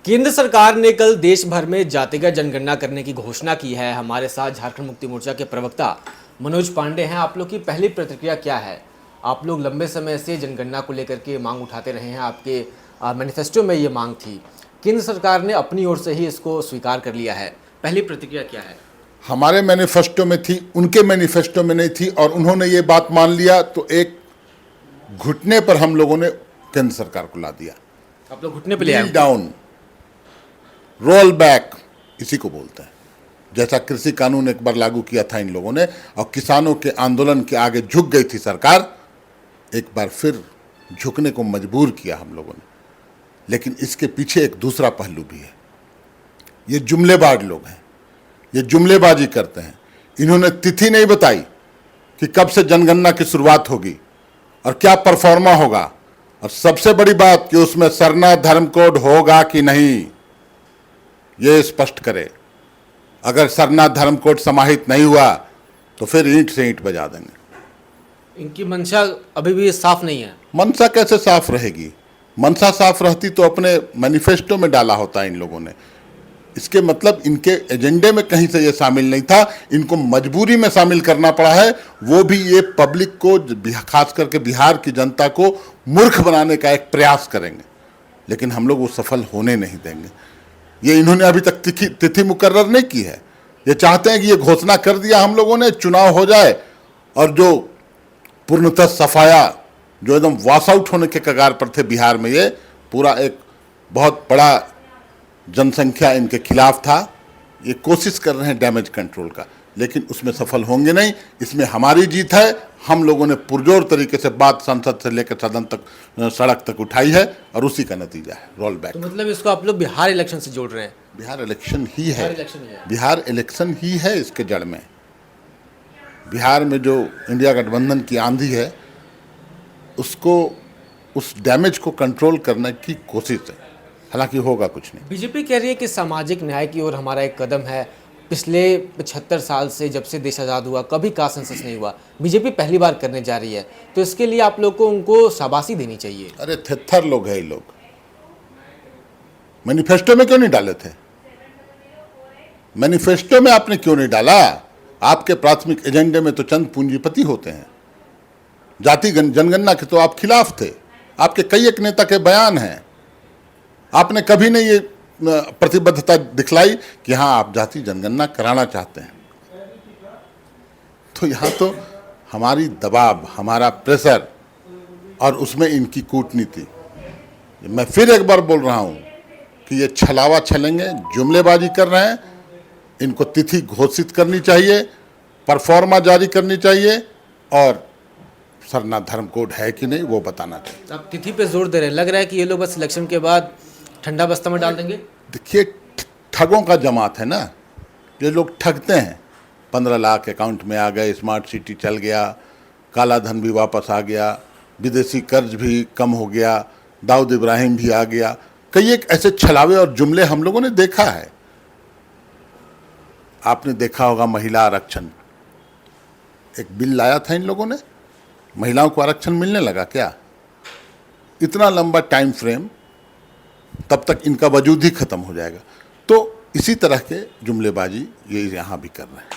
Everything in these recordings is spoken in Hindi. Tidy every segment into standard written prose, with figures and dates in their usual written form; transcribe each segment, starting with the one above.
केंद्र सरकार ने कल देश भर में जातिगत जनगणना करने की घोषणा की है। हमारे साथ झारखंड मुक्ति मोर्चा के प्रवक्ता मनोज पांडे हैं। आप लोग की पहली प्रतिक्रिया क्या है? आप लोग लंबे समय से जनगणना को लेकर के मांग उठाते रहे हैं, आपके मैनिफेस्टो में ये मांग थी, केंद्र सरकार ने अपनी ओर से ही इसको स्वीकार कर लिया है। पहली प्रतिक्रिया क्या है? हमारे मैनिफेस्टो में थी, उनके मैनिफेस्टो में नहीं थी, और उन्होंने ये बात मान लिया तो एक घुटने पर हम लोगों ने केंद्र सरकार को ला दिया। आप लोग घुटने पे ले आए? डाउन, रोल बैक इसी को बोलते हैं। जैसा कृषि कानून एक बार लागू किया था इन लोगों ने और किसानों के आंदोलन के आगे झुक गई थी सरकार, एक बार फिर झुकने को मजबूर किया हम लोगों ने। लेकिन इसके पीछे एक दूसरा पहलू भी है। ये जुमलेबाज लोग हैं, ये जुमलेबाजी करते हैं। इन्होंने तिथि नहीं बताई कि कब से जनगणना की शुरुआत होगी और क्या परफॉर्मा होगा, और सबसे बड़ी बात कि उसमें सरना धर्म कोड होगा कि नहीं, ये स्पष्ट करे। अगर सरना धर्म कोड समाहित नहीं हुआ तो फिर ईंट से ईंट बजा देंगे। इनकी मंशा अभी भी साफ नहीं है। मनसा कैसे साफ रहेगी? मनसा साफ रहती तो अपने मैनिफेस्टो में डाला होता इन लोगों ने। इसके मतलब इनके एजेंडे में कहीं से ये शामिल नहीं था, इनको मजबूरी में शामिल करना पड़ा है। वो भी ये पब्लिक को, खास करके बिहार की जनता को मूर्ख बनाने का एक प्रयास करेंगे, लेकिन हम लोग वो सफल होने नहीं देंगे। ये इन्होंने अभी तक तिथि मुकर्रर नहीं की है। ये चाहते हैं कि ये घोषणा कर दिया हम लोगों ने, चुनाव हो जाए और जो पूर्णतः सफाया, जो एकदम वॉश आउट होने के कगार पर थे बिहार में, ये पूरा एक बहुत बड़ा जनसंख्या इनके खिलाफ था। ये कोशिश कर रहे हैं डैमेज कंट्रोल का, लेकिन उसमें सफल होंगे नहीं। इसमें हमारी जीत है। हम लोगों ने पुरजोर तरीके से बात संसद से लेकर सदन तक, सड़क तक उठाई है, और उसी का नतीजा है रोल बैक। तो मतलब इसको आप लोग बिहार इलेक्शन से जोड़ रहे हैं? बिहार इलेक्शन ही है, बिहार बिहार इलेक्शन ही है इसके जड़ में। बिहार में जो इंडिया गठबंधन की आंधी है, उसको, उस डैमेज को कंट्रोल करने की कोशिश है। हालांकि होगा कुछ नहीं। बीजेपी कह रही है कि सामाजिक न्याय की ओर हमारा एक कदम है। पिछले 75 साल से, जब से देश आज़ाद हुआ, कभी कास्ट सेंसस नहीं हुआ। बीजेपी पहली बार करने जा रही है, तो इसके लिए आप लोग को उनको शाबाशी देनी चाहिए। अरे थेथर लोग है ये लोग। मैनिफेस्टो में क्यों नहीं डाले थे? मैनिफेस्टो में आपने क्यों नहीं डाला? आपके प्राथमिक एजेंडे में तो चंद पूंजीपति होते हैं। जाति जनगणना के तो आप खिलाफ थे। आपके कई एक नेता के बयान हैं। आपने कभी नहीं ये प्रतिबद्धता दिखलाई कि हाँ आप जाति जनगणना कराना चाहते हैं। तो यहाँ तो हमारी दबाव, हमारा प्रेशर, और उसमें इनकी कूटनीति। मैं फिर एक बार बोल रहा हूँ कि ये छलावा छलेंगे, जुमलेबाजी कर रहे हैं। इनको तिथि घोषित करनी चाहिए, परफॉर्मा जारी करनी चाहिए, और सरना धर्म कोड है कि नहीं वो बताना चाहिए। आप तिथि पे जोर दे रहे हैं, लग रहा है कि ये लोग बस इलेक्शन के बाद ठंडा बस्ता में डाल देंगे। देखिए, ठगों का जमात है ना, ये लोग ठगते हैं। 15 लाख अकाउंट में आ गए, स्मार्ट सिटी चल गया, काला धन भी वापस आ गया, विदेशी कर्ज भी कम हो गया, दाऊद इब्राहिम भी आ गया। कई एक ऐसे छलावे और जुमले हम लोगों ने देखा है। आपने देखा होगा महिला आरक्षण, एक बिल लाया था इन लोगों ने, महिलाओं को आरक्षण मिलने लगा क्या? इतना लंबा टाइम फ्रेम, तब तक इनका वजूद ही खत्म हो जाएगा। तो इसी तरह के जुमलेबाजी ये यहाँ भी कर रहे हैं।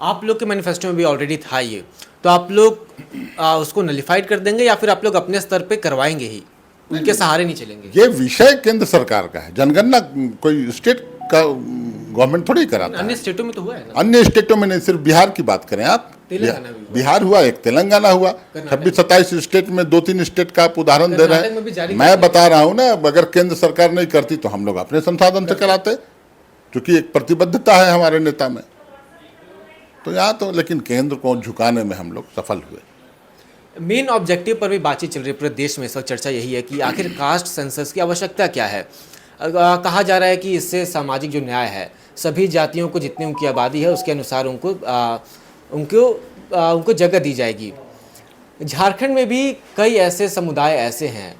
आप लोग के मैनिफेस्टो में भी ऑलरेडी था ये, तो आप लोग उसको नलिफाइड कर देंगे या फिर आप लोग अपने स्तर पे करवाएंगे ही, उनके सहारे नहीं चलेंगे? ये विषय केंद्र सरकार का है। जनगणना कोई स्टेट का गवर्नमेंट थोड़ी कराता है। अन्य स्टेटों में तो हुआ है ना? अन्य स्टेटों में नहीं, सिर्फ बिहार की बात करें आप। बिहार हुआ, एक तेलंगाना हुआ, 26-27 स्टेट में 2-3 स्टेट का आप उदाहरण दे रहे हैं। मैं बता रहा हूं ना, अगर केंद्र सरकार नहीं करती तो हम लोग अपने संसाधन से कराते, क्योंकि एक प्रतिबद्धता है हमारे नेता में। तो यहाँ तो लेकिन केंद्र को झुकाने में हम लोग सफल हुए। मेन ऑब्जेक्टिव पर भी बातचीत चल रही है पूरे देश में। इस वक्त चर्चा यही है कि आखिर कास्ट सेंसस की आवश्यकता क्या है। कहा जा रहा है कि इससे सामाजिक जो न्याय है, सभी जातियों को जितनी उनकी आबादी है उसके अनुसार उनको जगह दी जाएगी। झारखंड में भी कई ऐसे समुदाय ऐसे हैं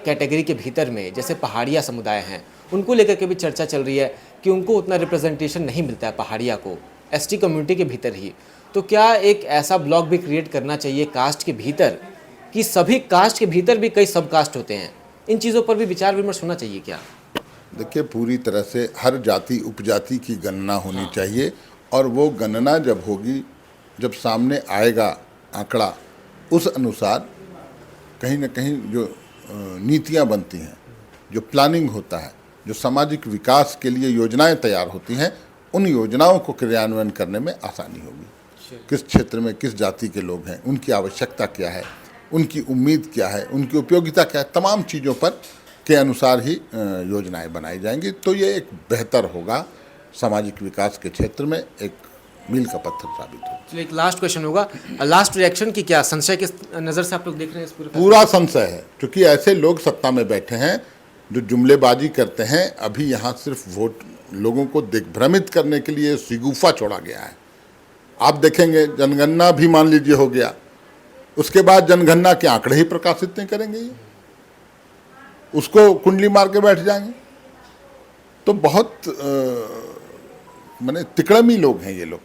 कैटेगरी के भीतर में, जैसे पहाड़िया समुदाय हैं, उनको लेकर के भी चर्चा चल रही है कि उनको उतना रिप्रेजेंटेशन नहीं मिलता है पहाड़िया को, एसटी कम्युनिटी के भीतर ही। तो क्या एक ऐसा ब्लॉक भी क्रिएट करना चाहिए कास्ट के भीतर, कि सभी कास्ट के भीतर भी कई सब कास्ट होते हैं, इन चीज़ों पर भी विचार विमर्श होना चाहिए क्या? देखिए, पूरी तरह से हर जाति उपजाति की गणना होनी चाहिए, और वो गणना जब होगी, जब सामने आएगा आंकड़ा, उस अनुसार कहीं न कहीं जो नीतियाँ बनती हैं, जो प्लानिंग होता है, जो सामाजिक विकास के लिए योजनाएं तैयार होती हैं, उन योजनाओं को क्रियान्वयन करने में आसानी होगी। किस क्षेत्र में किस जाति के लोग हैं, उनकी आवश्यकता क्या है, उनकी उम्मीद क्या है, उनकी उपयोगिता क्या है, तमाम चीज़ों पर के अनुसार ही योजनाएं बनाई जाएंगी। तो ये एक बेहतर होगा, सामाजिक विकास के क्षेत्र में एक मील का पत्थर साबित होगा। चलिए, एक लास्ट क्वेश्चन होगा, लास्ट रिएक्शन की क्या संशय किस नज़र से आप लोग देख रहे हैं इस पूरे पूरा संशय है, क्योंकि ऐसे लोग सत्ता में बैठे हैं जो जुमलेबाजी करते हैं। अभी यहाँ सिर्फ वोट लोगों को दिग्भ्रमित करने के लिए शिगुफा छोड़ा गया है। आप देखेंगे, जनगणना भी मान लीजिए हो गया, उसके बाद जनगणना के आंकड़े ही प्रकाशित नहीं करेंगे, ये उसको कुंडली मार के बैठ जाएंगे। तो बहुत माने तिकड़मी लोग हैं ये लोग,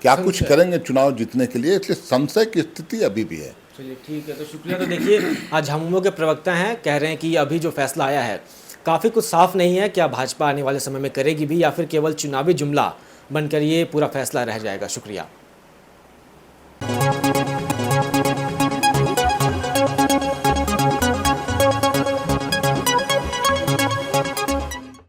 क्या कुछ करेंगे चुनाव जीतने के लिए, इसलिए संशय की स्थिति अभी भी है। चलिए ठीक है, तो शुक्रिया। तो देखिए, आज झामुमो के प्रवक्ता हैं, कह रहे हैं कि अभी जो फैसला आया है काफ़ी कुछ साफ नहीं है, क्या भाजपा आने वाले समय में करेगी भी या फिर केवल चुनावी जुमला बनकर ये पूरा फैसला रह जाएगा। शुक्रिया।